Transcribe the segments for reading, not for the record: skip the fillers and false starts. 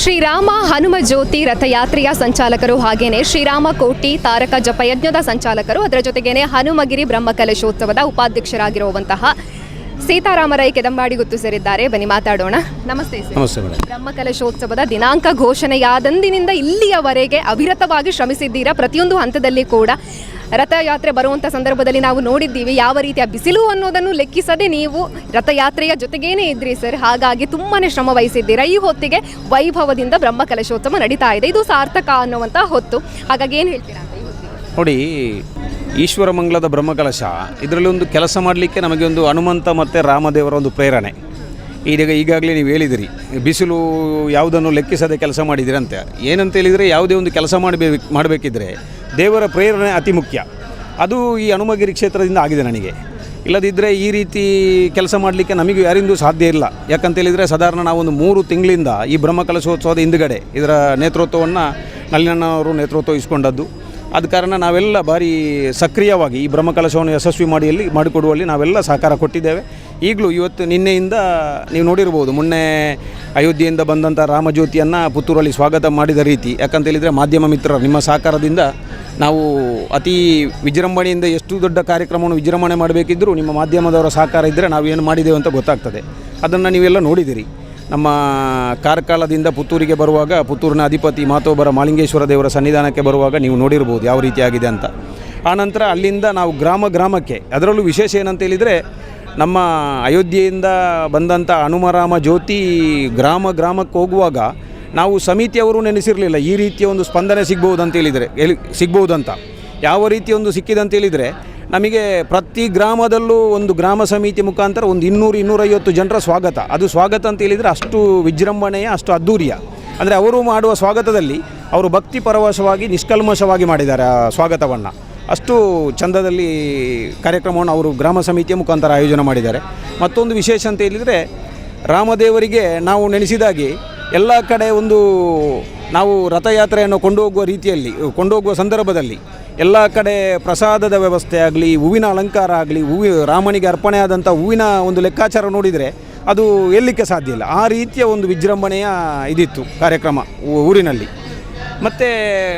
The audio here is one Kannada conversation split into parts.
ಶ್ರೀರಾಮ ಹನುಮ ಜ್ಯೋತಿ ರಥಯಾತ್ರೆಯ ಸಂಚಾಲಕರು ಹಾಗೇನೆ ಶ್ರೀರಾಮ ಕೋಟಿ ತಾರಕ ಜಪಯಜ್ಞದ ಸಂಚಾಲಕರು, ಅದರ ಜೊತೆಗೇನೆ ಹನುಮಗಿರಿ ಬ್ರಹ್ಮಕಲಶೋತ್ಸವದ ಉಪಾಧ್ಯಕ್ಷರಾಗಿರುವಂತಹ ಸೀತಾರಾಮರೈ ಕೆದಂಬಾಡಿ ಗುತ್ತು ಸೇರಿದ್ದಾರೆ. ಬನ್ನಿ ಮಾತಾಡೋಣ. ನಮಸ್ತೆ ಸರ್. ನಮಸ್ತೆ ಮೇಡಮ್. ಬ್ರಹ್ಮಕಲಶೋತ್ಸವದ ದಿನಾಂಕ ಘೋಷಣೆಯಾದಂದಿನಿಂದ ಇಲ್ಲಿಯವರೆಗೆ ಅವಿರತವಾಗಿ ಶ್ರಮಿಸಿದ್ದೀರಾ. ಪ್ರತಿಯೊಂದು ಹಂತದಲ್ಲಿ ಕೂಡ ರಥಯಾತ್ರೆ ಬರುವಂಥ ಸಂದರ್ಭದಲ್ಲಿ ನಾವು ನೋಡಿದ್ದೀವಿ ಯಾವ ರೀತಿಯ ಬಿಸಿಲು ಅನ್ನೋದನ್ನು ಲೆಕ್ಕಿಸದೆ ನೀವು ರಥಯಾತ್ರೆಯ ಜೊತೆಗೇನೆ ಇದ್ರಿ ಸರ್. ಹಾಗಾಗಿ ತುಂಬಾ ಶ್ರಮ ವಹಿಸಿದ್ದೀರಾ. ಈ ಹೊತ್ತಿಗೆ ವೈಭವದಿಂದ ಬ್ರಹ್ಮಕಲಶೋತ್ಸವ ನಡೀತಾ ಇದೆ. ಇದು ಸಾರ್ಥಕ ಅನ್ನುವಂಥ ಹೊತ್ತು. ಹಾಗಾಗಿ ಏನು ಹೇಳ್ತೀರಾ ಅಂತ ಈ ಹೊತ್ತಿಗೆ? ನೋಡಿ, ಈಶ್ವರ ಮಂಗಳದ ಬ್ರಹ್ಮಕಲಶ ಇದರಲ್ಲಿ ಒಂದು ಕೆಲಸ ಮಾಡಲಿಕ್ಕೆ ನಮಗೆ ಒಂದು ಹನುಮಂತ ಮತ್ತು ರಾಮದೇವರ ಒಂದು ಪ್ರೇರಣೆ. ಈಗಾಗಲೇ ನೀವು ಹೇಳಿದಿರಿ, ಬಿಸಿಲು ಯಾವುದನ್ನು ಲೆಕ್ಕಿಸದೆ ಕೆಲಸ ಮಾಡಿದಿರಂತೆ. ಏನಂತ ಹೇಳಿದರೆ, ಯಾವುದೇ ಒಂದು ಕೆಲಸ ಮಾಡಬೇಕಿದ್ರೆ ದೇವರ ಪ್ರೇರಣೆ ಅತಿ ಮುಖ್ಯ. ಅದು ಈ ಹನುಮಗಿರಿ ಕ್ಷೇತ್ರದಿಂದ ಆಗಿದೆ ನನಗೆ. ಇಲ್ಲದಿದ್ದರೆ ಈ ರೀತಿ ಕೆಲಸ ಮಾಡಲಿಕ್ಕೆ ನಮಗೂ ಯಾರಿಂದೂ ಸಾಧ್ಯ ಇಲ್ಲ. ಯಾಕಂತೇಳಿದರೆ ಸಾಧಾರಣ ನಾವೊಂದು 3 ತಿಂಗಳಿಂದ ಈ ಬ್ರಹ್ಮಕಲಶೋತ್ಸವದ ಹಿಂದುಗಡೆ ಇದರ ನೇತೃತ್ವವನ್ನು ನಳಿನಣ್ಣವರು ನೇತೃತ್ವ ವಹಿಸಿಕೊಂಡದ್ದು. ಆದ ಕಾರಣ ನಾವೆಲ್ಲ ಭಾರಿ ಸಕ್ರಿಯವಾಗಿ ಈ ಬ್ರಹ್ಮಕಲಶವನ್ನು ಯಶಸ್ವಿ ಮಾಡಿಕೊಡುವಲ್ಲಿ ನಾವೆಲ್ಲ ಸಹಕಾರ ಕೊಟ್ಟಿದ್ದೇವೆ. ಈಗಲೂ ನಿನ್ನೆಯಿಂದ ನೀವು ನೋಡಿರ್ಬೋದು, ಮೊನ್ನೆ ಅಯೋಧ್ಯೆಯಿಂದ ಬಂದಂಥ ರಾಮಜ್ಯೋತಿಯನ್ನು ಪುತ್ತೂರಲ್ಲಿ ಸ್ವಾಗತ ಮಾಡಿದ ರೀತಿ. ಯಾಕಂತೇಳಿದರೆ ಮಾಧ್ಯಮ ಮಿತ್ರರು ನಿಮ್ಮ ಸಹಕಾರದಿಂದ ನಾವು ಅತಿ ವಿಜೃಂಭಣೆಯಿಂದ ಎಷ್ಟು ದೊಡ್ಡ ಕಾರ್ಯಕ್ರಮವನ್ನು ವಿಜೃಂಭಣೆ ಮಾಡಬೇಕಿದ್ದರೂ ನಿಮ್ಮ ಮಾಧ್ಯಮದವರ ಸಹಕಾರ ಇದ್ದರೆ ನಾವು ಏನು ಮಾಡಿದ್ದೇವೆ ಅಂತ ಗೊತ್ತಾಗ್ತದೆ. ಅದನ್ನು ನೀವೆಲ್ಲ ನೋಡಿದಿರಿ. ನಮ್ಮ ಕಾರ್ಕಳದಿಂದ ಪುತ್ತೂರಿಗೆ ಬರುವಾಗ ಪುತ್ತೂರಿನ ಅಧಿಪತಿ ಮಾತೋಬರ ಮಾಲಿಂಗೇಶ್ವರ ದೇವರ ಸನ್ನಿಧಾನಕ್ಕೆ ಬರುವಾಗ ನೀವು ನೋಡಿರ್ಬೋದು ಯಾವ ರೀತಿಯಾಗಿದೆ ಅಂತ. ಆನಂತರ ಅಲ್ಲಿಂದ ನಾವು ಗ್ರಾಮಕ್ಕೆ, ಅದರಲ್ಲೂ ವಿಶೇಷ ಏನಂತೇಳಿದರೆ, ನಮ್ಮ ಅಯೋಧ್ಯೆಯಿಂದ ಬಂದಂಥ ಹನುಮರಾಮ ಜ್ಯೋತಿ ಗ್ರಾಮಕ್ಕೆ ಹೋಗುವಾಗ ನಾವು ಸಮಿತಿಯವರು ನೆನೆಸಿರಲಿಲ್ಲ ಈ ರೀತಿಯ ಒಂದು ಸ್ಪಂದನೆ ಸಿಗ್ಬೋದಂತ. ಯಾವ ರೀತಿಯ ಒಂದು ಸಿಕ್ಕಿದಂತೇಳಿದರೆ, ನಮಗೆ ಪ್ರತಿ ಗ್ರಾಮದಲ್ಲೂ ಒಂದು ಗ್ರಾಮ ಸಮಿತಿ ಮುಖಾಂತರ ಒಂದು 200-250 ಜನರ ಸ್ವಾಗತ. ಅದು ಸ್ವಾಗತ ಅಂತೇಳಿದರೆ ಅಷ್ಟು ವಿಜೃಂಭಣೆಯ, ಅಷ್ಟು ಅದ್ಧೂರಿಯ. ಅಂದರೆ ಅವರು ಮಾಡುವ ಸ್ವಾಗತದಲ್ಲಿ ಅವರು ಭಕ್ತಿ ಪರವಶವಾಗಿ ನಿಷ್ಕಲ್ಮಶವಾಗಿ ಮಾಡಿದ್ದಾರೆ ಆ ಸ್ವಾಗತವನ್ನು. ಅಷ್ಟು ಚಂದದಲ್ಲಿ ಕಾರ್ಯಕ್ರಮವನ್ನು ಅವರು ಗ್ರಾಮ ಸಮಿತಿಯ ಮುಖಾಂತರ ಆಯೋಜನೆ ಮಾಡಿದ್ದಾರೆ. ಮತ್ತೊಂದು ವಿಶೇಷ ಅಂತ ಹೇಳಿದರೆ, ರಾಮದೇವರಿಗೆ ನಾವು ನೆನೆಸಿದಾಗೆ ಎಲ್ಲ ಕಡೆ ಒಂದು ನಾವು ರಥಯಾತ್ರೆಯನ್ನು ಕೊಂಡೋಗುವ ಸಂದರ್ಭದಲ್ಲಿ ಎಲ್ಲ ಕಡೆ ಪ್ರಸಾದದ ವ್ಯವಸ್ಥೆ ಆಗಲಿ, ಹೂವಿನ ಅಲಂಕಾರ ಆಗಲಿ, ರಾಮನಿಗೆ ಅರ್ಪಣೆ ಆದಂಥ ಹೂವಿನ ಒಂದು ಲೆಕ್ಕಾಚಾರ ನೋಡಿದರೆ ಅದು ಹೇಳಲಿಕ್ಕೆ ಸಾಧ್ಯ ಇಲ್ಲ. ಆ ರೀತಿಯ ಒಂದು ವಿಜೃಂಭಣೆಯ ಇದಿತ್ತು ಕಾರ್ಯಕ್ರಮ ಊರಿನಲ್ಲಿ. ಮತ್ತು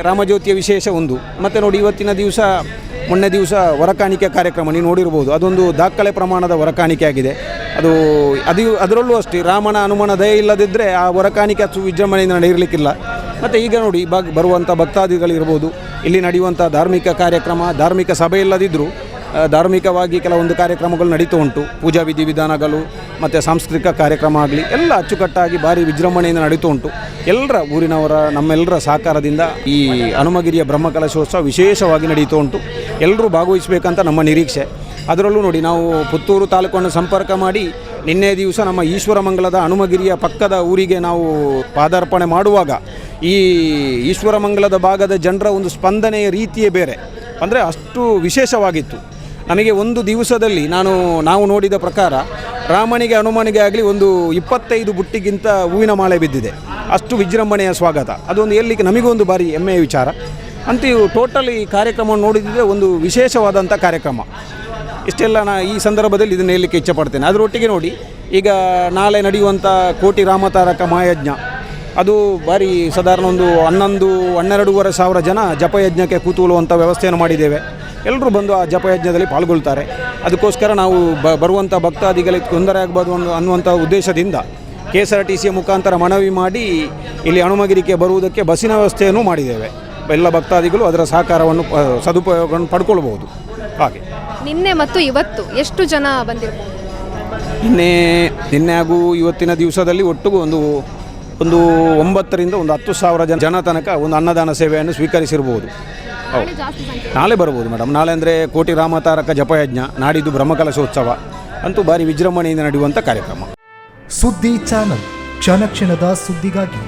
ರಾಮಜ್ಯೋತಿಯ ವಿಶೇಷ ಒಂದು. ಮತ್ತು ನೋಡಿ, ಮೊನ್ನೆ ದಿವಸ ಹೊರಕಾಣಿಕೆ ಕಾರ್ಯಕ್ರಮ ನೀವು ನೋಡಿರ್ಬೋದು. ಅದೊಂದು ದಾಖಲೆ ಪ್ರಮಾಣದ ಹೊರಕಾಣಿಕೆ ಆಗಿದೆ. ಅದರಲ್ಲೂ ಅಷ್ಟೇ ರಾಮನ ಹನುಮನ ದಯೆ ಇಲ್ಲದಿದ್ದರೆ ಆ ಹೊರಕಾಣಿಕೆ ಅಷ್ಟು ವಿಜೃಂಭಣೆಯಿಂದ ನಡೆಯಲಿಕ್ಕಿಲ್ಲ. ಮತ್ತು ಈಗ ನೋಡಿ, ಬರುವಂಥ ಭಕ್ತಾದಿಗಳಿರ್ಬೋದು, ಇಲ್ಲಿ ನಡೆಯುವಂಥ ಧಾರ್ಮಿಕ ಕಾರ್ಯಕ್ರಮ, ಧಾರ್ಮಿಕ ಸಭೆ ಇಲ್ಲದಿದ್ದರೂ ಧಾರ್ಮಿಕವಾಗಿ ಕೆಲವೊಂದು ಕಾರ್ಯಕ್ರಮಗಳು ನಡೀತಾ ಉಂಟು. ಪೂಜಾ ವಿಧಿವಿಧಾನಗಳು ಮತ್ತು ಸಾಂಸ್ಕೃತಿಕ ಕಾರ್ಯಕ್ರಮ ಆಗಲಿ ಎಲ್ಲ ಅಚ್ಚುಕಟ್ಟಾಗಿ ಭಾರಿ ವಿಜೃಂಭಣೆಯಿಂದ ನಡೀತಾ ಉಂಟು. ಎಲ್ಲರ ಊರಿನವರ ನಮ್ಮೆಲ್ಲರ ಸಹಕಾರದಿಂದ ಈ ಹನುಮಗಿರಿಯ ಬ್ರಹ್ಮಕಲಶೋತ್ಸವ ವಿಶೇಷವಾಗಿ ನಡೀತಾ ಉಂಟು. ಎಲ್ಲರೂ ಭಾಗವಹಿಸಬೇಕಂತ ನಮ್ಮ ನಿರೀಕ್ಷೆ. ಅದರಲ್ಲೂ ನೋಡಿ, ನಾವು ಪುತ್ತೂರು ತಾಲೂಕನ್ನು ಸಂಪರ್ಕ ಮಾಡಿ ನಿನ್ನೆ ದಿವಸ ನಮ್ಮ ಈಶ್ವರ ಮಂಗಳದ ಹನುಮಗಿರಿಯ ಪಕ್ಕದ ಊರಿಗೆ ನಾವು ಪಾದಾರ್ಪಣೆ ಮಾಡುವಾಗ ಈ ಈಶ್ವರ ಮಂಗಳದ ಭಾಗದ ಜನರ ಒಂದು ಸ್ಪಂದನೆಯ ರೀತಿಯೇ ಬೇರೆ. ಅಂದರೆ ಅಷ್ಟು ವಿಶೇಷವಾಗಿತ್ತು. ನಮಗೆ ಒಂದು ದಿವಸದಲ್ಲಿ ನಾವು ನೋಡಿದ ಪ್ರಕಾರ ರಾಮನಿಗೆ ಹನುಮನಿಗೆ ಆಗಲಿ ಒಂದು 25 ಬುಟ್ಟಿಗಿಂತ ಹೂವಿನ ಮಾಲೆ ಬಿದ್ದಿದೆ. ಅಷ್ಟು ವಿಜೃಂಭಣೆಯ ಸ್ವಾಗತ. ಅದೊಂದು ಹೇಳಲಿಕ್ಕೆ ನಮಗೊಂದು ಭಾರಿ ಹೆಮ್ಮೆಯ ವಿಚಾರ. ಅಂತೂ ಟೋಟಲ್ ಈ ಕಾರ್ಯಕ್ರಮವನ್ನು ನೋಡಿದರೆ ಒಂದು ವಿಶೇಷವಾದಂಥ ಕಾರ್ಯಕ್ರಮ. ಇಷ್ಟೆಲ್ಲ ಈ ಸಂದರ್ಭದಲ್ಲಿ ಇದನ್ನು ಹೇಳಲಿಕ್ಕೆ ಇಚ್ಛೆಪಡ್ತೇನೆ. ಅದರೊಟ್ಟಿಗೆ ನೋಡಿ, ಈಗ ನಾಳೆ ನಡೆಯುವಂಥ ಕೋಟಿ ರಾಮತಾರಕ ಮಹಾಯಜ್ಞ, ಅದು ಭಾರಿ ಸಾಧಾರಣ ಒಂದು 11-12 ಸಾವಿರ ಜನ ಜಪಯಜ್ಞಕ್ಕೆ ಕೂತುಕೊಳ್ಳುವಂಥ ವ್ಯವಸ್ಥೆಯನ್ನು ಮಾಡಿದ್ದೇವೆ. ಎಲ್ಲರೂ ಬಂದು ಆ ಜಪಯಜ್ಞದಲ್ಲಿ ಪಾಲ್ಗೊಳ್ತಾರೆ. ಅದಕ್ಕೋಸ್ಕರ ನಾವು ಬರುವಂಥ ಭಕ್ತಾದಿಗಳಿಗೆ ತೊಂದರೆ ಆಗಬಾರ್ದು ಅನ್ನುವಂಥ ಉದ್ದೇಶದಿಂದ KSRTCಯ ಮುಖಾಂತರ ಮನವಿ ಮಾಡಿ ಇಲ್ಲಿ ಹನುಮಗಿರಿಗೆ ಬರುವುದಕ್ಕೆ ಬಸ್ಸಿನ ವ್ಯವಸ್ಥೆಯನ್ನು ಮಾಡಿದ್ದೇವೆ. ಎಲ್ಲ ಭಕ್ತಾದಿಗಳು ಅದರ ಸಹಕಾರವನ್ನು ಸದುಪಯೋಗವನ್ನು ಪಡ್ಕೊಳ್ಬೋದು. ಹಾಗೆ ನಿನ್ನೆ ಮತ್ತು ಇವತ್ತು ಎಷ್ಟು ಜನ ಬಂದಿರ್ಬೋದು? ನಿನ್ನೆ ಹಾಗೂ ಇವತ್ತಿನ ದಿವಸದಲ್ಲಿ ಒಟ್ಟಿಗೂ ಒಂದು 9ರಿಂದ 10,000 ಜನ ತನಕ ಒಂದು ಅನ್ನದಾನ ಸೇವೆಯನ್ನು ಸ್ವೀಕರಿಸಿರ್ಬೋದು. ನಾಳೆ ಬರ್ಬೋದು ಮೇಡಮ್. ನಾಳೆ ಅಂದರೆ ಕೋಟಿ ರಾಮತಾರಕ ಜಪಯಜ್ಞ, ನಾಡಿದ್ದು ಬ್ರಹ್ಮಕಲಶೋತ್ಸವ ಅಂತೂ ಭಾರಿ ವಿಜೃಂಭಣೆಯಿಂದ ನಡೆಯುವಂಥ ಕಾರ್ಯಕ್ರಮ. ಸುದ್ದಿ ಚಾನಲ್, ಕ್ಷಣ ಕ್ಷಣದ ಸುದ್ದಿಗಾಗಿ.